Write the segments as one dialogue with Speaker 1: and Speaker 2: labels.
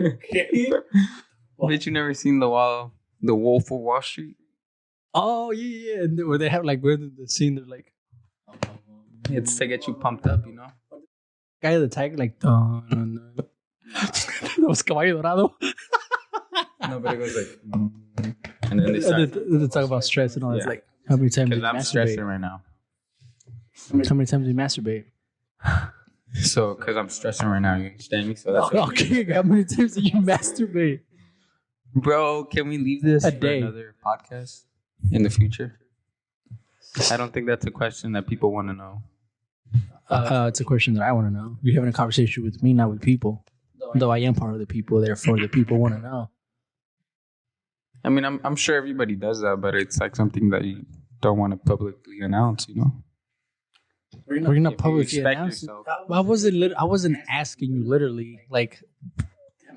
Speaker 1: Okay.
Speaker 2: But you never seen the Wolf of Wall Street?
Speaker 1: Oh yeah. And where they have like where the scene they're like
Speaker 2: It's to get you pumped up, you know.
Speaker 1: guy of the tiger like dun, dun, dun. That was Caballo Dorado.
Speaker 2: No, but it goes like, and then they start.
Speaker 1: They talk about stress and all that.
Speaker 2: Yeah.
Speaker 1: It's like how many times do
Speaker 2: Because
Speaker 1: you
Speaker 2: I'm stressing
Speaker 1: masturbate?
Speaker 2: right now.
Speaker 1: How many times do you masturbate?
Speaker 2: So, because I'm stressing right now, you understand me? So that's what
Speaker 1: Okay, how many times do you masturbate?
Speaker 2: Bro, can we leave this
Speaker 1: A
Speaker 2: for
Speaker 1: day.
Speaker 2: another podcast in the future? I don't think that's a question that people want to know.
Speaker 1: It's a question that I want to know. You're having a conversation with me, not with people. Though I am part of the people, therefore the people want to know.
Speaker 2: I mean, I'm sure everybody does that, but it's like something that you don't want to publicly announce, you know?
Speaker 1: We're not
Speaker 2: If you
Speaker 1: publicly
Speaker 2: respect
Speaker 1: announcing.
Speaker 2: yourself.
Speaker 1: I wasn't asking you literally like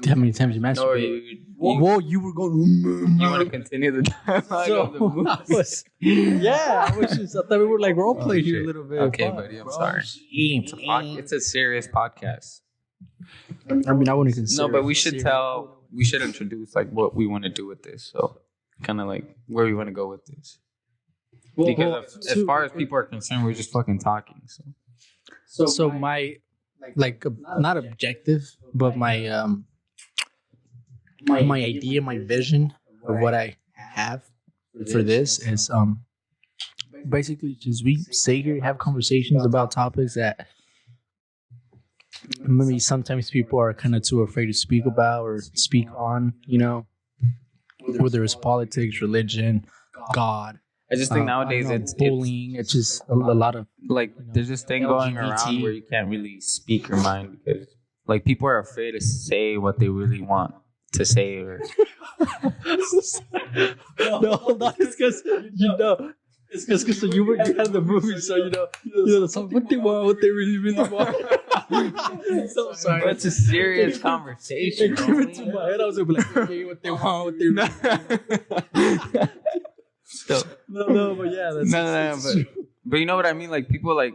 Speaker 1: how many times you
Speaker 2: No,
Speaker 1: masturbate.
Speaker 2: you
Speaker 1: Whoa, you were going.
Speaker 2: want to continue the dialogue of the
Speaker 1: So,
Speaker 2: movie?
Speaker 1: I thought we were like role playing here a
Speaker 2: shit.
Speaker 1: little bit.
Speaker 2: Okay,
Speaker 1: Fuck,
Speaker 2: buddy, I'm
Speaker 1: bro.
Speaker 2: sorry. It's a serious podcast.
Speaker 1: I mean, I wouldn't consider.
Speaker 2: No, but we
Speaker 1: it
Speaker 2: should
Speaker 1: serious.
Speaker 2: we should introduce like what we want to do with this. So, kind of like where we want to go with this. Because as far as people are concerned, we're just fucking talking.
Speaker 1: So my like not objective, but my my idea, my vision of what I have for this is basically just we sit here, have conversations about topics that maybe sometimes people are kind of too afraid to speak about or speak on, you know, whether it's politics, religion, God.
Speaker 2: I just think nowadays it's
Speaker 1: bullying. It's just a lot of
Speaker 2: like there's this thing going around
Speaker 1: LGBT.
Speaker 2: where you can't really speak your mind because like people are afraid to say what they really want to say. Or
Speaker 1: no, hold on. It's because you know. It's because you were in the movie, so you know the song. What they want, what they really want. So sorry.
Speaker 2: That's a serious conversation.
Speaker 1: It came into my head. I was like, okay, what they want, what they really want.
Speaker 2: So,
Speaker 1: No, but yeah, that's
Speaker 2: but you know what I mean? Like people like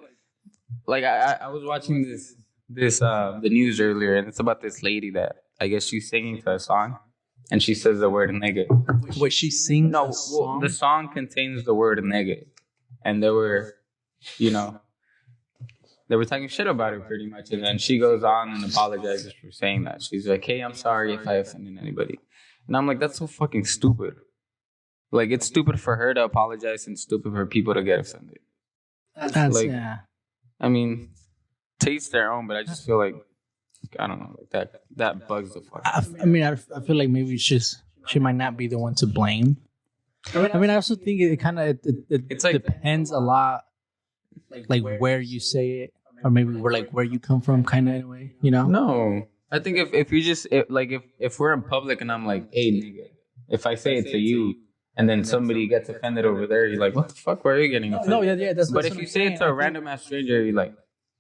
Speaker 2: I was watching this the news earlier, and it's about this lady that I guess she's singing to a song, and she says the word nigga.
Speaker 1: Wait, she sings
Speaker 2: No,
Speaker 1: a song?
Speaker 2: the song contains the word nigga, and they were, you know, they were talking shit about her pretty much, and then she goes on and apologizes for saying that. She's like, "Hey, I'm sorry if I offended anybody," and I'm like, "That's so fucking stupid." Like, it's stupid for her to apologize and stupid for people to get offended.
Speaker 1: That's,
Speaker 2: like,
Speaker 1: yeah.
Speaker 2: I mean, to each their own, but I just feel like, I don't know, like that bugs the fuck out of me.
Speaker 1: I mean, I feel like maybe it's just she might not be the one to blame. I mean, I also think it kind of
Speaker 2: It's like-
Speaker 1: depends a lot, like where you say it, or maybe where you come from, kind of in a way, you know?
Speaker 2: No. I think if you just, if we're in public and I'm like, hey, nigga, if I say it to you, and then somebody gets offended over there, you're like, what the fuck, why are you getting offended?
Speaker 1: No, yeah, that's.
Speaker 2: But
Speaker 1: that's
Speaker 2: if
Speaker 1: what
Speaker 2: you
Speaker 1: I'm
Speaker 2: say it
Speaker 1: saying.
Speaker 2: to a random ass stranger, you're like,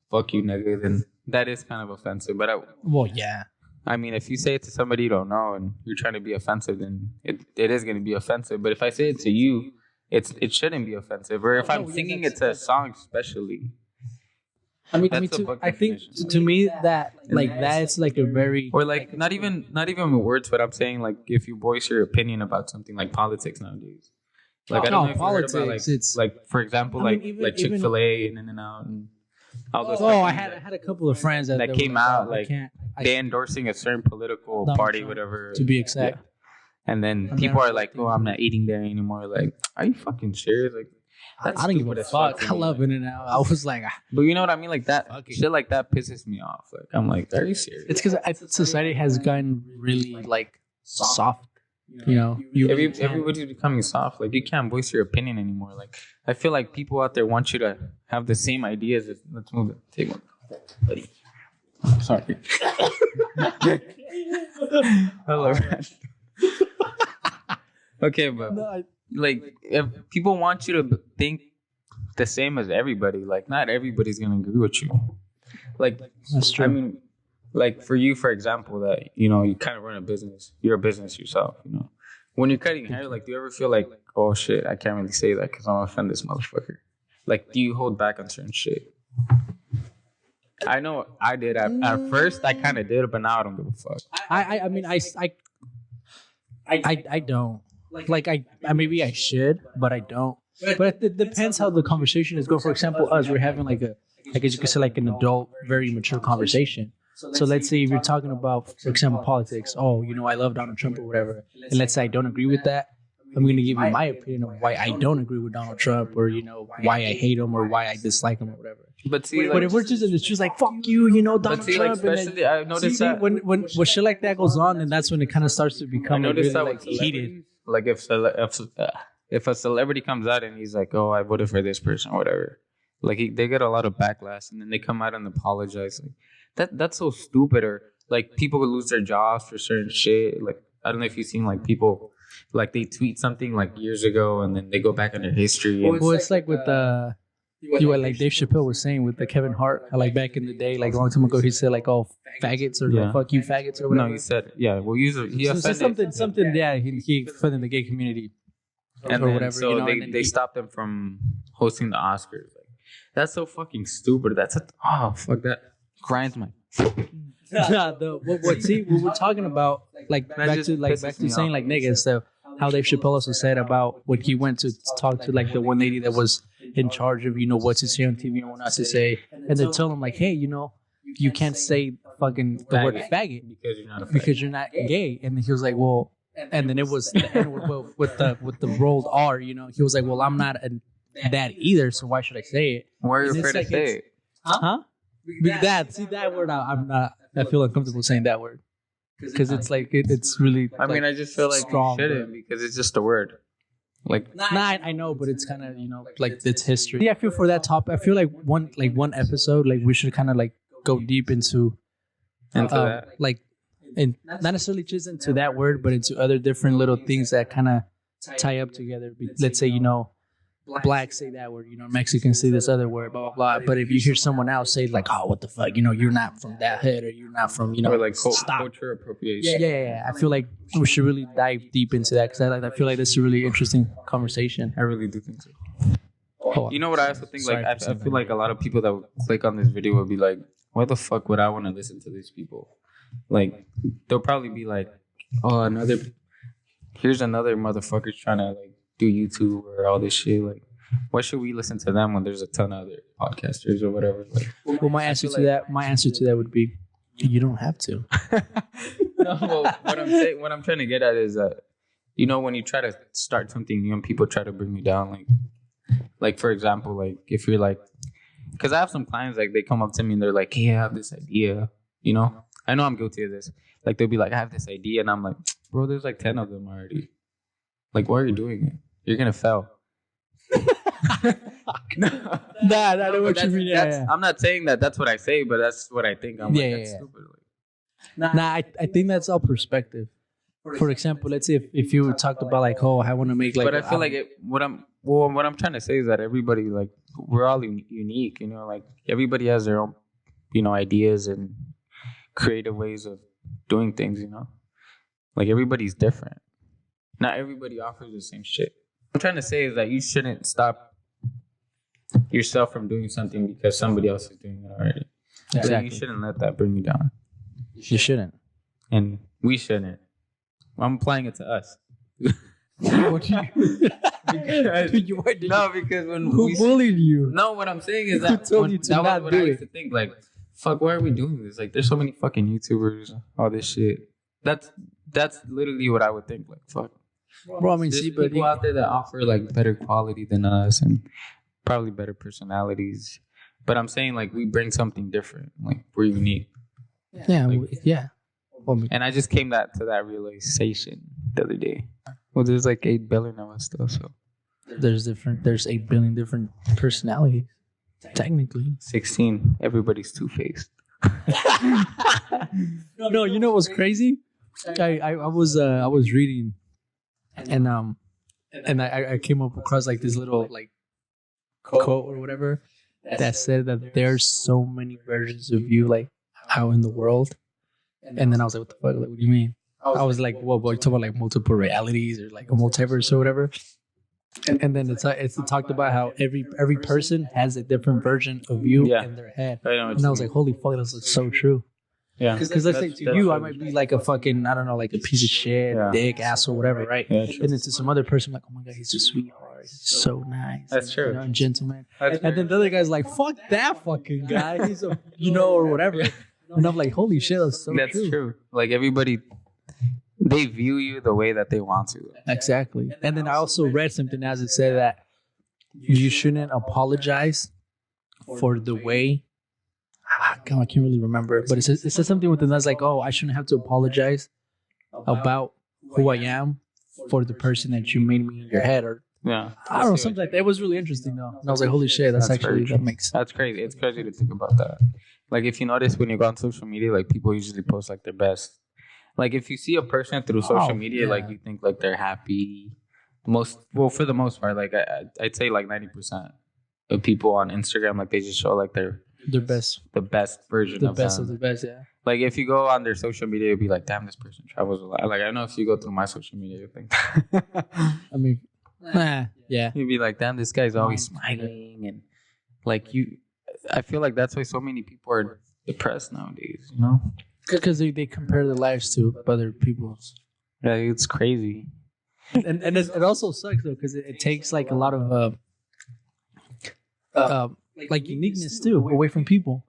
Speaker 2: fuck you, nigga, then that is kind of offensive. But
Speaker 1: Well, yeah.
Speaker 2: I mean, if you say it to somebody you don't know and you're trying to be offensive, then it is going to be offensive. But if I say it to you, it shouldn't be offensive. Or if I'm singing it to a song, especially.
Speaker 1: I mean,
Speaker 2: That's a book
Speaker 1: I think
Speaker 2: definition.
Speaker 1: to me that that's like a very
Speaker 2: Or like not even words, but I'm saying like if you voice your opinion about something like politics nowadays. Like I don't know if you heard about
Speaker 1: politics, it's-
Speaker 2: like for example
Speaker 1: I mean,
Speaker 2: like
Speaker 1: even-
Speaker 2: Chick-fil-A and In-N-Out and all those.
Speaker 1: Oh, I
Speaker 2: companies
Speaker 1: had a couple of friends that
Speaker 2: that
Speaker 1: were
Speaker 2: came
Speaker 1: like,
Speaker 2: out
Speaker 1: "Oh,
Speaker 2: like
Speaker 1: I
Speaker 2: they endorsing a certain political
Speaker 1: Donald
Speaker 2: party,
Speaker 1: Trump,
Speaker 2: whatever.
Speaker 1: to be exact.
Speaker 2: Yeah. And then people are like, "Oh, I'm not eating there anymore." Like, are you fucking serious? Like, that's
Speaker 1: I don't give
Speaker 2: stupid
Speaker 1: a
Speaker 2: as fuck.
Speaker 1: fuck. I love In-N-Out. I was like,
Speaker 2: But you know what I mean? Like that
Speaker 1: Fuck it.
Speaker 2: shit like that pisses me off. Like I'm like, are you serious?
Speaker 1: it's because society has gotten really like soft. You know,
Speaker 2: Everybody's becoming soft. Like you can't voice your opinion anymore. Like I feel like people out there want you to have the same ideas. Let's move it. Take one, buddy. Sorry. Hello. Okay, but like if people want you to think the same as everybody, like not everybody's gonna agree with you. Like
Speaker 1: That's true.
Speaker 2: I mean, like for you, for example, that you know you kind of run a business. You're a business yourself. You know, when you're cutting hair, like do you ever feel like, oh shit, I can't really say that because I'm gonna offend this motherfucker? Like, do you hold back on certain shit? I know I did at first. I kind of did, but now I don't give a fuck.
Speaker 1: I mean, I don't. Like, I maybe I should, but I don't. But it depends how the conversation is going. For example, us, we're having like I guess you could say like an adult, very mature conversation. So let's say if you're talking about, for example, politics. Oh, I love Donald Trump or whatever. And let's say I don't agree with that. I'm going to give you my opinion of why I don't agree with Donald Trump, or why I hate him, or why I dislike him, or whatever.
Speaker 2: But see,
Speaker 1: But if we're just in the streets like fuck you, Donald Trump,
Speaker 2: especially I noticed that
Speaker 1: when shit like that goes on, and that's when it kind of starts to become really like heated.
Speaker 2: Like if a celebrity comes out and he's like, "Oh, I voted for this person," or whatever, like they get a lot of backlash, and then they come out and apologize. Like that's so stupid. Or like people would lose their jobs for certain shit. Like I don't know if you've seen like people like they tweet something like years ago, and then they go back in their history. And
Speaker 1: well, it's like with like Dave Chappelle was saying with the Kevin Hart, like back in the day, like a long time ago, he said like, "Oh, faggots," or like, "Fuck you, faggots," or whatever.
Speaker 2: No, he said, yeah. Well, he offended
Speaker 1: something. Yeah, he offended the gay community,
Speaker 2: and
Speaker 1: or
Speaker 2: then,
Speaker 1: whatever.
Speaker 2: So
Speaker 1: and
Speaker 2: they stopped him from hosting the Oscars. Like, that's so fucking stupid. Fuck that grinds my.
Speaker 1: What we're talking about, like back to saying like niggas. So how Dave Chappelle also said about when he went to talk to like the one lady that was in charge of what to say on TV and what not to say, and they tell him like, hey, you can't say fucking the word faggot because you're not gay, and he was like, well, and then it was the N-word with the rolled R, he was like, well, I'm not that either, so why should I say it?
Speaker 2: Why are you afraid to say it?
Speaker 1: Huh? That word, I'm not. I feel uncomfortable saying that word because it's like it's really.
Speaker 2: I mean, I just feel like
Speaker 1: strong,
Speaker 2: you shouldn't because it's just a word. Like,
Speaker 1: I know, but it's kind of like it's history. Yeah, I feel for that topic. I feel like one episode, like we should kind of like go deep into
Speaker 2: that,
Speaker 1: like, and not necessarily just into that word, but into other different little things that kind of tie up together. Let's say blacks say that word, Mexicans say this other word, blah, blah, blah. But if you hear someone else say like, oh, what the fuck, you're not from that hood, or you're not from,
Speaker 2: or like culture appropriation.
Speaker 1: Yeah. I feel like we should really dive deep into that because I feel like this is a really interesting conversation.
Speaker 2: I really do think so. You know what I also think? Like, I feel like a lot of people that would click on this video would be like, why the fuck would I want to listen to these people? Like, they'll probably be like, oh, here's another motherfucker trying to like do YouTube or all this shit. Like, why should we listen to them when there's a ton of other podcasters or whatever? Like,
Speaker 1: well, my answer to that would be, you don't have to.
Speaker 2: No, well, what I'm trying to get at is that, when you try to start something new and people try to bring you down, like for example, like if you're like, because I have some clients, like they come up to me and they're like, hey, I have this idea, I know I'm guilty of this. Like they'll be like, I have this idea, and I'm like, bro, there's like 10 of them already. Like, why are you doing it? You're gonna fail.
Speaker 1: Nah, I know what you mean. Yeah.
Speaker 2: I'm not saying that that's what I say, but that's what I think. I'm like, that's stupid.
Speaker 1: I think that's all perspective. For example, let's say if you talked about like, oh, I want to make like.
Speaker 2: But I feel like what I'm trying to say is that everybody, like, we're all unique. Like everybody has their own, ideas and creative ways of doing things. Like everybody's different. Not everybody offers the same shit. What I'm trying to say is that you shouldn't stop yourself from doing something because somebody else is doing it already. Exactly. So you shouldn't let that bring you down.
Speaker 1: You shouldn't.
Speaker 2: And we shouldn't. I'm applying it to us.
Speaker 1: What do you?
Speaker 2: Because when
Speaker 1: who bullied you?
Speaker 2: No, what I'm saying is that
Speaker 1: told you to
Speaker 2: that
Speaker 1: not
Speaker 2: was what
Speaker 1: do
Speaker 2: I used to think. Like, fuck, why are we doing this? Like, there's so many fucking YouTubers, all this shit. That's literally what I would think. Like, fuck.
Speaker 1: Bro, I mean,
Speaker 2: there's people out there that offer like better quality than us and probably better personalities. But I'm saying like we bring something different. Like we're unique.
Speaker 1: Yeah,
Speaker 2: like,
Speaker 1: yeah.
Speaker 2: And I just came to that realization the other day. Well, there's like 8 billion of us still, so
Speaker 1: there's 8 billion different personalities. Technically,
Speaker 2: 16. Everybody's two-faced.
Speaker 1: No, you know what's crazy? I was reading, and I came up across like this little like quote or whatever that said that there's so many versions of you like out in the world, and then I was like, what the fuck? Like, what do you mean? I was like, what? You talking about like multiple realities or like a multiverse or whatever? And then it's talked about how every person has a different version of you in their head. And I was like, holy fuck, that's so true.
Speaker 2: Yeah.
Speaker 1: Because let's say to you, I might be like a fucking, I don't know, like a piece of shit, dick, asshole, whatever, right?
Speaker 2: Yeah,
Speaker 1: and then to some other person, like, oh my God, he's a sweetheart. He's so nice.
Speaker 2: That's true.
Speaker 1: You know, and gentleman. And then the other guy's like, fuck that fucking guy. He's a, or whatever. And I'm like, holy shit, that's so true.
Speaker 2: That's true. Like everybody, they view you the way that they want to.
Speaker 1: Exactly. And then I also read something as it said that you shouldn't apologize for the way. God, I can't really remember it, but it says something within that's like, oh, I shouldn't have to apologize about who I am for the person that you made me in your head, or I don't know, something like that. It was really interesting though, and I was like, holy shit, that's actually that makes.
Speaker 2: That's crazy. It's crazy to think about that. Like if you notice when you go on social media, like people usually post like their best. Like if you see a person through social media, like you think like they're happy. For the most part, like I'd say like 90% of people on Instagram, like they just show like their best, the best version of them.
Speaker 1: The best, yeah.
Speaker 2: Like if you go on their social media, you'll be like, damn, this person travels a lot. Like I don't know if you go through my social media, you think.
Speaker 1: I mean, yeah.
Speaker 2: You'd be like, damn, this guy's always smiling, and like I feel like that's why so many people are depressed nowadays. You know,
Speaker 1: because they compare their lives to other people's.
Speaker 2: Yeah, it's crazy.
Speaker 1: And it also sucks though, because it takes like a lot of like uniqueness too away from people.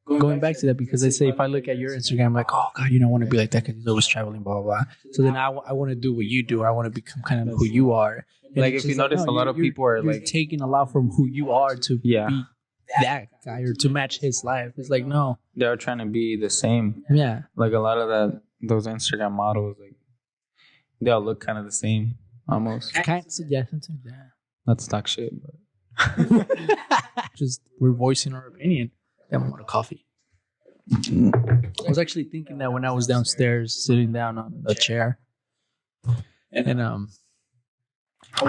Speaker 1: Going back to that, because they say if I look at your Instagram, like, oh God, I want to be like that because he's always traveling, blah blah blah. So then I want to do what you do. I want to become kind of who you are. And
Speaker 2: like if you notice, a lot of people are like
Speaker 1: taking a lot from who you are to be that guy or to match his life. It's like no,
Speaker 2: they're trying to be the same.
Speaker 1: Yeah,
Speaker 2: like a lot of those Instagram models, like they all look kind of the same almost.
Speaker 1: Kind of, yeah.
Speaker 2: Not to talk shit, but
Speaker 1: just we're voicing our opinion. I want a coffee. I was actually thinking that when I was downstairs sitting down on a chair, and I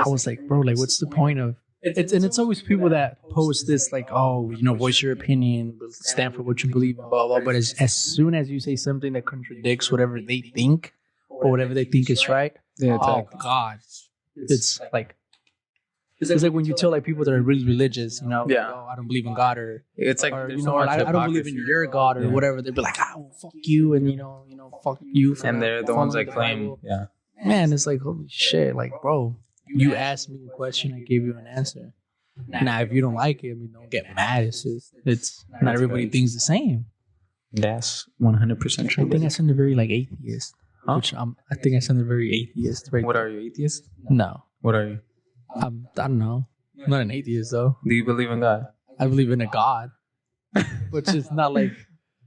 Speaker 1: was like, bro, like, what's the point of it? And it's always people that post this, like, oh, voice your opinion, stand for what you believe in, blah blah. But as soon as you say something that contradicts whatever they think or whatever they think is right, oh God, it's like. It's like when you tell like people that are really religious, like, oh, I don't believe in God, or
Speaker 2: it's like
Speaker 1: or, I don't believe in your God or whatever. They'd be like, well, fuck you, and fuck you.
Speaker 2: And they're the ones that claim,
Speaker 1: Man, it's like, holy shit, like, bro, you asked me a question, I gave you an answer. Now, if you don't like it, don't get mad. It's just, not everybody thinks the same.
Speaker 2: That's 100% true.
Speaker 1: I think I sounded very like atheist. Huh? I think I sounded very atheist. Right
Speaker 2: what are you, atheist?
Speaker 1: No.
Speaker 2: What are you?
Speaker 1: I don't know. I'm not an atheist though.
Speaker 2: Do you believe in God?
Speaker 1: I believe in a God, but just not like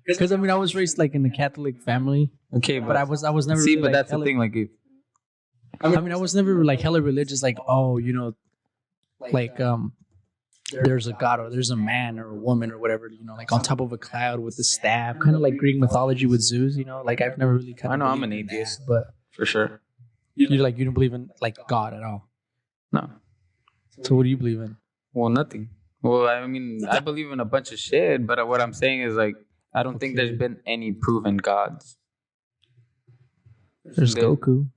Speaker 1: because I was raised like in a Catholic family.
Speaker 2: Okay,
Speaker 1: but I was never.
Speaker 2: See,
Speaker 1: really,
Speaker 2: but
Speaker 1: like,
Speaker 2: that's the thing. Like,
Speaker 1: I was never like hella religious. Like, oh, there's a God or there's a man or a woman or whatever. Like on top of a cloud with a staff, kind of like Greek mythology with Zeus. Like I've never really kind of.
Speaker 2: I know I'm an atheist, but for sure.
Speaker 1: You don't believe in like God at all.
Speaker 2: No.
Speaker 1: So what do you believe in?
Speaker 2: Well, nothing. Well, I believe in a bunch of shit, but what I'm saying is like I don't think there's been any proven gods.
Speaker 1: There's Goku.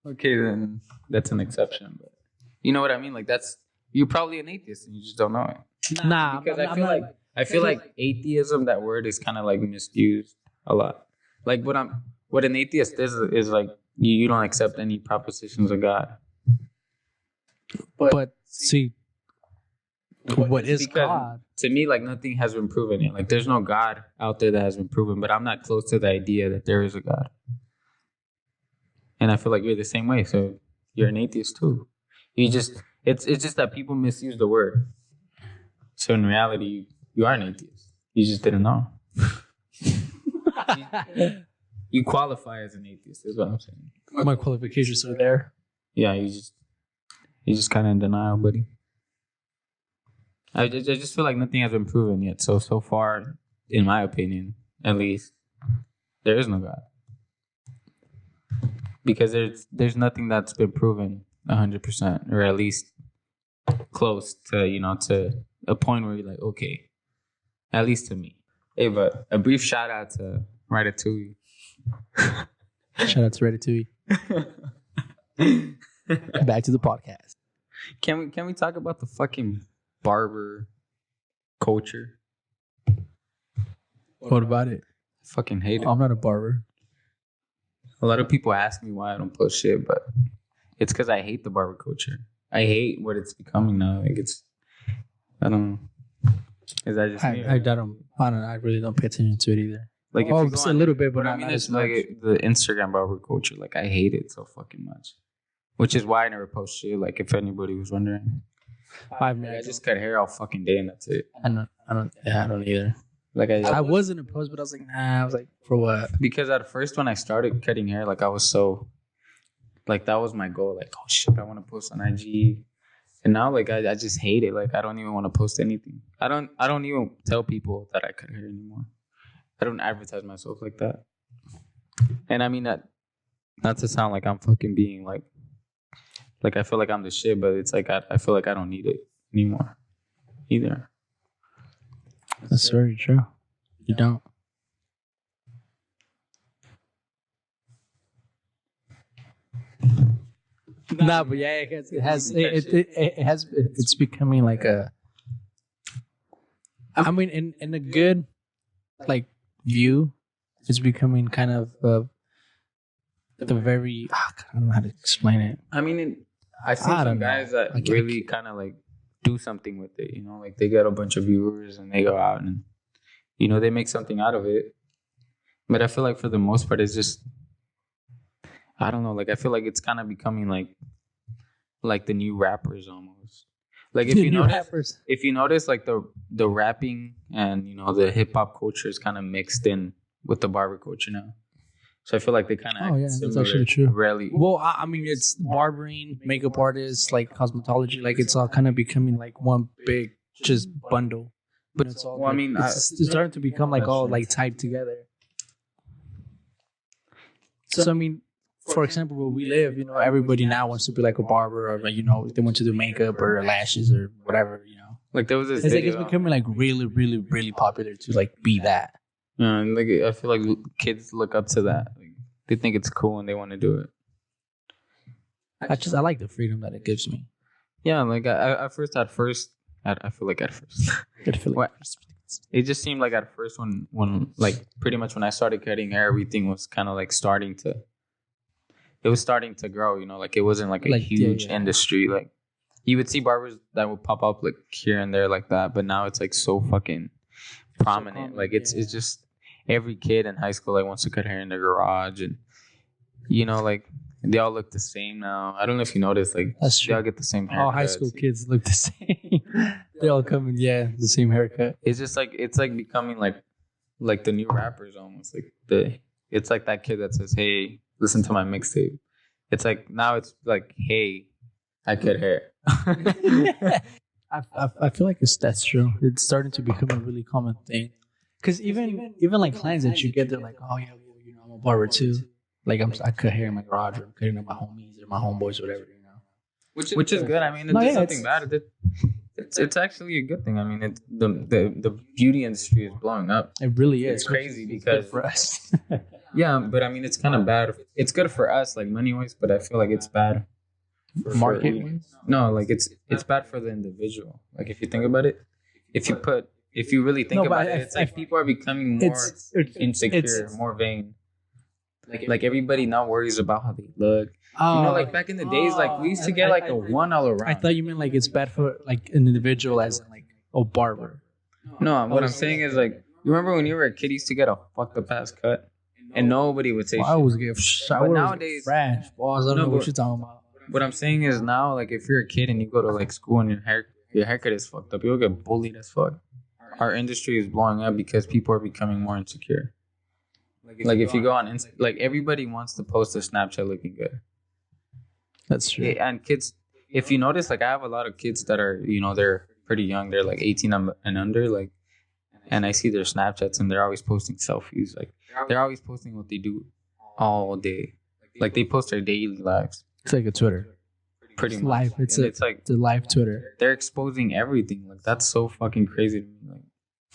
Speaker 2: Okay, then that's an exception. But you know what I mean? Like you're probably an atheist and you just don't know it.
Speaker 1: Nah,
Speaker 2: because I feel like atheism, that word is kind of like misused a lot. Like what an atheist is like you don't accept any propositions of God.
Speaker 1: But see, what is God?
Speaker 2: To me, like nothing has been proven yet. Like there's no God out there that has been proven, but I'm not close to the idea that there is a God. And I feel like you're the same way. So you're an atheist too. It's just that people misuse the word. So in reality, you are an atheist. You just didn't know. You qualify as an atheist, is what I'm saying.
Speaker 1: My qualifications are there.
Speaker 2: Yeah, you're just kind of in denial, buddy. I just feel like nothing has been proven yet. So far, in my opinion, at least, there is no God. Because there's nothing that's been proven 100%, or at least close to, to a point where you're like, okay, at least to me. Hey, but a brief shout out to Ratatouille.
Speaker 1: Shout out to Ratatouille. Back to the podcast.
Speaker 2: Can we talk about the fucking barber culture?
Speaker 1: What about it?
Speaker 2: I fucking hate it.
Speaker 1: I'm not a barber.
Speaker 2: A lot of people ask me why I don't post shit, but it's because I hate the barber culture. I hate what it's becoming now. Like I don't know. Is that just me?
Speaker 1: I really don't pay attention to it either.
Speaker 2: Like,
Speaker 1: just a little bit, but
Speaker 2: I mean, it's like the Instagram barber culture. Like, I hate it so fucking much. Which is why I never post shit. Like, if anybody was wondering, I just cut hair all fucking day and that's it.
Speaker 1: I don't either.
Speaker 2: Like,
Speaker 1: I wasn't opposed, but I was like, nah. I was like, for what?
Speaker 2: Because at first, when I started cutting hair, like, I was so, like, that was my goal. Like, oh shit, I want to post on IG. And now, like, I just hate it. Like, I don't even want to post anything. I don't even tell people that I cut hair anymore. I don't advertise myself like that. And I mean that, not to sound like I'm fucking being like I feel like I'm the shit, but it's like I feel like I don't need it anymore either.
Speaker 1: That's very true. You don't. Nah, but yeah, it's becoming like a. I mean, in a good, like, view, it's becoming kind of the very. I don't know how to explain it.
Speaker 2: I mean, I see some guys that like, really kind of like do something with it. You know, like they get a bunch of viewers and they go out and, you know, they make something out of it. But I feel like for the most part, it's just, I don't know. Like I feel like it's kind of becoming like the new rappers almost. Like if you notice, like the rapping and, you know, the hip hop culture is kind of mixed in with the barber culture now. So I feel like they kind of
Speaker 1: that's actually true.
Speaker 2: Rarely.
Speaker 1: Well, I mean, it's barbering, makeup artists, like cosmetology, like it's all kind of becoming like one big just bundle. But it's all. Well, like, I mean, it's starting to become like all like tied together. So I mean, for example, where we live, you know, everybody now wants to be like a barber, or like, you know, they want to do makeup or lashes or whatever, you know.
Speaker 2: Like there was this.
Speaker 1: It's like it's becoming like really, really, really popular to like be that.
Speaker 2: Yeah, and like I feel like kids look up to that. Like, they think it's cool and they want to do it.
Speaker 1: I like the freedom that it gives me.
Speaker 2: Yeah, like I feel like it just seemed like at first when like pretty much when I started cutting hair, everything was kind of like starting to grow, you know, like it wasn't like a huge industry. Like you would see barbers that would pop up like here and there like that, but now it's like so fucking prominent. Like it's just every kid in high school like wants to cut hair in their garage, and you know, like they all look the same now. I don't know if you noticed, like they all get the same haircut.
Speaker 1: All high school kids look the same. They all come in, the same haircut.
Speaker 2: It's just like it's like becoming like the new rappers almost. Like it's like that kid that says, "Hey, listen to my mixtape." It's like now it's like, "Hey, I cut hair."
Speaker 1: I feel like that's true. It's starting to become a really common thing. Because even like clients that you get, they're like, "Oh yeah, you know, I'm a barber too. Like I cut hair in my garage, or I'm cutting up my homies or my homeboys, or whatever, you know."
Speaker 2: Which is good. I mean, there's nothing bad. It's actually a good thing. I mean, it's the beauty industry is blowing up.
Speaker 1: It really is.
Speaker 2: It's crazy because
Speaker 1: for us.
Speaker 2: Yeah, but I mean, it's kind of bad. It's good for us, like money wise, but I feel like it's bad.
Speaker 1: Market?
Speaker 2: No, like it's bad for the individual. Like if you think about it, if you really think about it, it's like people are becoming more insecure, more vain. Like everybody now worries about how they look. You know, like back in the days, like we used to get like a one all around.
Speaker 1: I thought you meant like it's bad for like an individual as in like a barber.
Speaker 2: No, what I'm saying is like, you remember when you were a kid, you used to get a fucked up ass cut, and nobody would say shit.
Speaker 1: I always get showered. But nowadays, trash balls. I don't know what you're talking about.
Speaker 2: What I'm saying is now, like if you're a kid and you go to like school and your haircut is fucked up, you'll get bullied as fuck. Our industry is blowing up because people are becoming more insecure. Like if you go on like everybody wants to post a Snapchat looking good.
Speaker 1: That's true.
Speaker 2: And kids, if you notice, like I have a lot of kids that are, you know, they're pretty young. They're like 18 and under, like, and I see their Snapchats and they're always posting selfies. Like they're always posting what they do all day. Like they post their daily lives.
Speaker 1: It's like a Twitter.
Speaker 2: Pretty much.
Speaker 1: Live. It's like the live Twitter.
Speaker 2: They're exposing everything. Like that's so fucking crazy to me.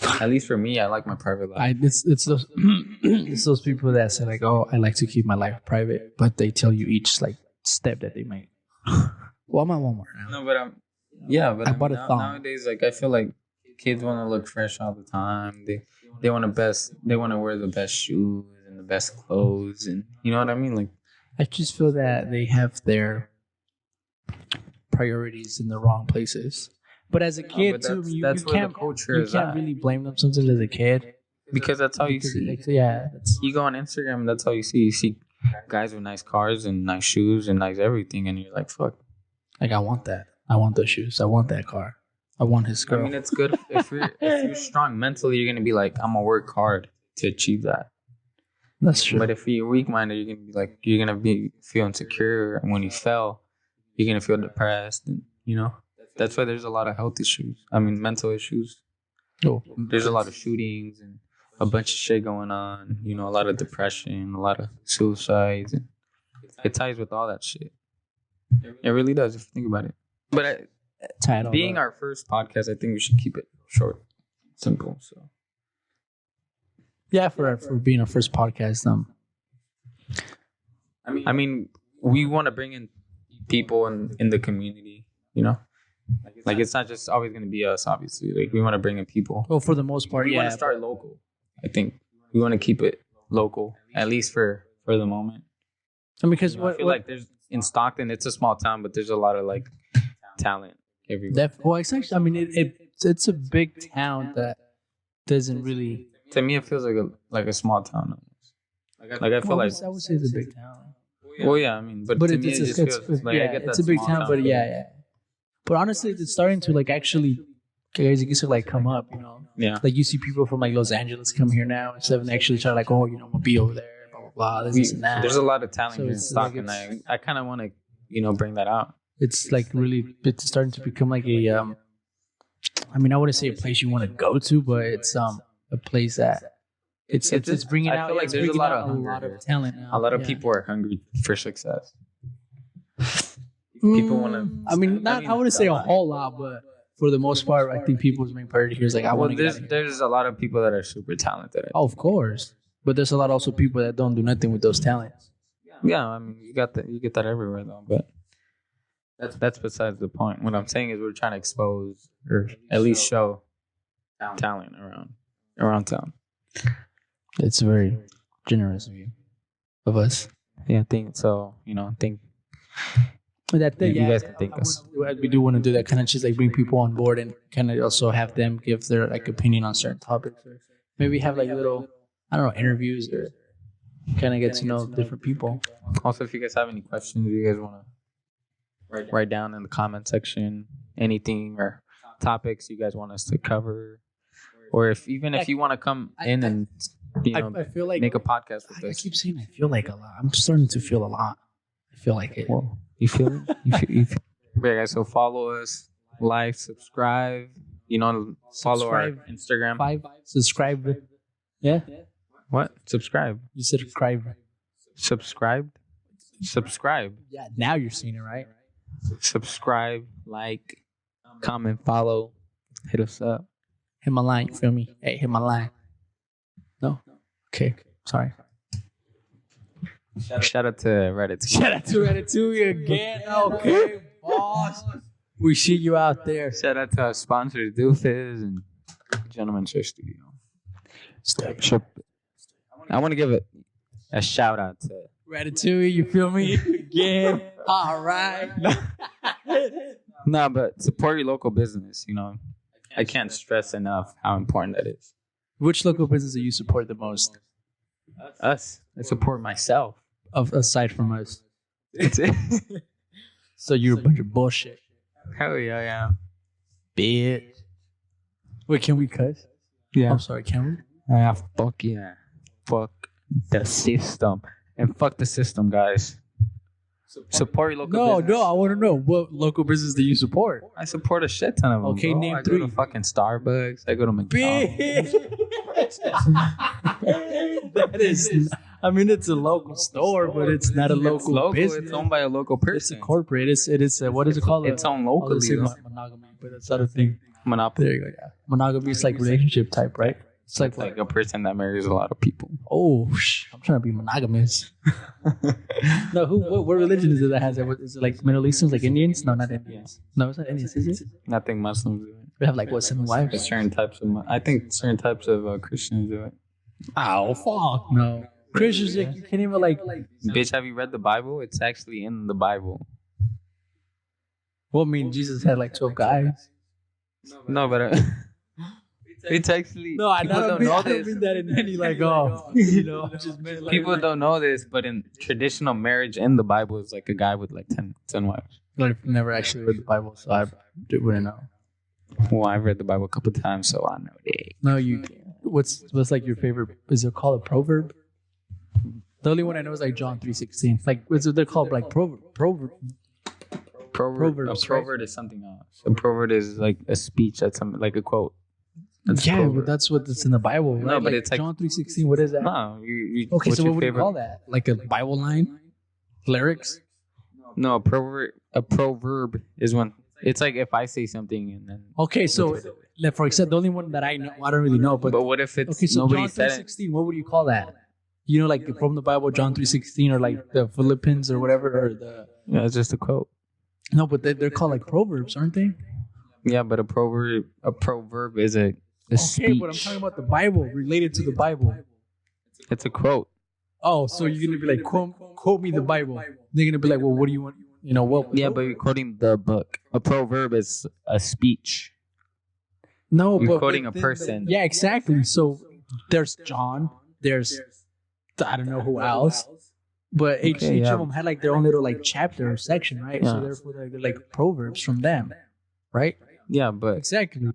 Speaker 2: Like, at least for me, I like my private life.
Speaker 1: It's those it's those people that say like, "Oh, I like to keep my life private," but they tell you each like step that they make. Well, I'm at Walmart now.
Speaker 2: No, but I
Speaker 1: bought a thong.
Speaker 2: Nowadays, like I feel like kids want to look fresh all the time. They want to wear the best shoes and the best clothes, and you know what I mean. Like
Speaker 1: I just feel that they have their priorities in the wrong places. But as a kid too, you can't really blame them sometimes as a kid
Speaker 2: because that's how you see. You go on Instagram, that's all you see. You see guys with nice cars and nice shoes and nice everything, and you're like, fuck.
Speaker 1: Like I want that. I want those shoes. I want that car. I want his girl.
Speaker 2: I mean, it's good if you're strong mentally. You're gonna be like, I'm gonna work hard to achieve that.
Speaker 1: That's true.
Speaker 2: But if you're weak-minded, you're gonna be feel insecure, and when you fell, you're gonna feel depressed, and you know that's why there's a lot of health issues. I mean, mental issues.
Speaker 1: Oh,
Speaker 2: there's a lot of shootings and a bunch of shit going on. You know, a lot of depression, a lot of suicides, and it ties with all that shit. It really does if you think about it. But being our first podcast, I think we should keep it short, simple. So
Speaker 1: yeah, for being our first podcast,
Speaker 2: I mean, we want to bring in people in the community, you know? Like, it's not just always going to be us, obviously. Like, we want to bring in people.
Speaker 1: Well, for the most part,
Speaker 2: we want to start local. I think we want to keep it local, at least for the moment.
Speaker 1: And because
Speaker 2: I feel like there's in Stockton, it's a small town, but there's a lot of like talent everywhere.
Speaker 1: Well, it's actually, I mean, it's a big town that doesn't really.
Speaker 2: To me, it feels like a small town. Like I feel like
Speaker 1: I would say it's a big town.
Speaker 2: Well, yeah, I mean, but to me, it just feels like I get that.
Speaker 1: It's a big town, but yeah. But honestly, it's starting to like actually, guys, it used to like come up, you know.
Speaker 2: Yeah.
Speaker 1: Like you see people from like Los Angeles come here now instead of actually trying to like, oh, you know, I'm gonna be over there, blah blah blah. This and that.
Speaker 2: There's a lot of talent here in Stockton. Like I kind of want to, you know, bring that out.
Speaker 1: It's like really, it's starting to become like a, I mean, I wouldn't say a place you want to go to, but it's a place that it's bringing out. I feel like there's a lot of talent now.
Speaker 2: A lot of people are hungry for success. People want to.
Speaker 1: I mean, I wouldn't say a whole lot, but for the most part, I think people's main priority here is like, I want to.
Speaker 2: There's a lot of people that are super talented.
Speaker 1: Oh, of course, but there's a lot also people that don't do nothing with those talents.
Speaker 2: Yeah, I mean, you get that everywhere though, but that's besides the point. What I'm saying is we're trying to expose or at least show talent around town.
Speaker 1: It's very generous of you, of us.
Speaker 2: Yeah, I think so. You know,
Speaker 1: that thing,
Speaker 2: you guys can thank us.
Speaker 1: We do want to do that kind of just like bring people on board and kind of also have them give their like opinion on certain topics. Or maybe have like little, I don't know, interviews or kind of get to know different people.
Speaker 2: Also, if you guys have any questions, you guys want to write down in the comment section anything or topics you guys want us to cover, or if you want to come in and
Speaker 1: I feel like
Speaker 2: make a podcast with us.
Speaker 1: I keep saying I feel like a lot. I'm starting to feel a lot. I feel like it.
Speaker 2: Well, you feel it? You feel yeah, guys, so follow us, like, subscribe, you know, follow our Instagram.
Speaker 1: Subscribe. Yeah.
Speaker 2: What? Subscribe.
Speaker 1: You said subscribe.
Speaker 2: Subscribe.
Speaker 1: Yeah, now you're seeing it, right?
Speaker 2: Subscribe, like, comment, follow, hit us up.
Speaker 1: Hit my line, you feel me? Hey, hit my line. No? Okay, sorry.
Speaker 2: Shout out to Reddit.
Speaker 1: Shout out to Ratatouille again. Okay, boss. We see you out there.
Speaker 2: Shout out to our sponsors, Doofus and Gentleman's Hair Studio. I want to give a shout out to
Speaker 1: Ratatouille. You feel me? Again. All right.
Speaker 2: No, but support your local business. You know, I can't stress enough how important that is.
Speaker 1: Which local business do you support the most?
Speaker 2: Us. I support myself.
Speaker 1: Aside from us.
Speaker 2: That's it.
Speaker 1: So you're a bunch of bullshit.
Speaker 2: Hell yeah.
Speaker 1: Bitch. Wait, can we cuss?
Speaker 2: Yeah.
Speaker 1: I'm sorry, can we?
Speaker 2: Yeah, fuck yeah. Fuck the system. And fuck the system, guys. Support your local business.
Speaker 1: No, I want to know. What local business do you support?
Speaker 2: I support a shit ton of them.
Speaker 1: Okay,
Speaker 2: bro.
Speaker 1: name
Speaker 2: I
Speaker 1: three.
Speaker 2: go to fucking Starbucks. I go to McDonald's.
Speaker 1: That is, I mean, it's a local store, but it's not a local business.
Speaker 2: It's owned by a local person.
Speaker 1: It's a corporate. It is what is it called?
Speaker 2: It's owned locally.
Speaker 1: Monogamy, but that's not a thing.
Speaker 2: Monopoly.
Speaker 1: There you go. Yeah, monogamy is like relationship type, right? It's like
Speaker 2: Like a person that marries a lot of people.
Speaker 1: I'm trying to be monogamous. No, what religion is it that has that? Is it like Middle Easterns, like Indians? No, not Indians. No, it's not Indians, is it?
Speaker 2: Nothing Muslims do it.
Speaker 1: They have like what, 7
Speaker 2: But
Speaker 1: wives?
Speaker 2: certain types of, I think certain types of Christians do it.
Speaker 1: Oh fuck no. Christians, you can't even like.
Speaker 2: Bitch, have you read the Bible? It's actually in the Bible.
Speaker 1: Well, I mean, Jesus had like 12 guys.
Speaker 2: No, but it's actually
Speaker 1: No, I
Speaker 2: people
Speaker 1: don't mean that in any like just meant like,
Speaker 2: People don't know this, but in traditional marriage in the Bible is like a guy with like 10 wives.
Speaker 1: I've never actually read the Bible, so I wouldn't know.
Speaker 2: Well, I've read the Bible a couple times, so I know it.
Speaker 1: No, you. What's like your favorite? Is it called a proverb? The only one I know is like John 3:16. Like what's it they're called? Like proverb. Proverbs,
Speaker 2: A proverb is something else. A proverb is like a speech. That's something like a quote. That's a
Speaker 1: Yeah,
Speaker 2: proverb.
Speaker 1: but that's what it's in the Bible. Right?
Speaker 2: No, but it's like
Speaker 1: John 3:16. What is that?
Speaker 2: No, you
Speaker 1: Okay,
Speaker 2: what's
Speaker 1: so
Speaker 2: your
Speaker 1: what would you
Speaker 2: favorite?
Speaker 1: call that? Like a Bible line? Lyrics?
Speaker 2: No, a proverb is when it's like if I say something and then.
Speaker 1: Okay, so like, for example, the only one that I know, I don't really know, but
Speaker 2: But what if it's
Speaker 1: okay, so
Speaker 2: nobody
Speaker 1: John
Speaker 2: said it?
Speaker 1: 3:16. What would you call that? You know, like from the Bible, John 3:16, or like the Philippines or whatever, or the
Speaker 2: Yeah, it's just a quote.
Speaker 1: no, but they're called like proverbs, aren't they?
Speaker 2: Yeah, but a proverb is a
Speaker 1: Okay,
Speaker 2: speech.
Speaker 1: but I'm talking about the Bible, related to the Bible.
Speaker 2: It's a quote.
Speaker 1: Oh, so you're gonna be like, quote me the Bible. They're gonna be like, well, what do you want? You know, what?
Speaker 2: Yeah, but you're quoting the book. A proverb is a speech.
Speaker 1: No,
Speaker 2: You're
Speaker 1: but
Speaker 2: quoting a
Speaker 1: then
Speaker 2: person.
Speaker 1: Yeah, exactly. So there's John. There's I don't know who else. But each
Speaker 2: yeah.
Speaker 1: of them had like their own little like chapter or section, right? So
Speaker 2: Yeah.
Speaker 1: therefore they're like proverbs from them, right?
Speaker 2: Yeah, but
Speaker 1: Exactly.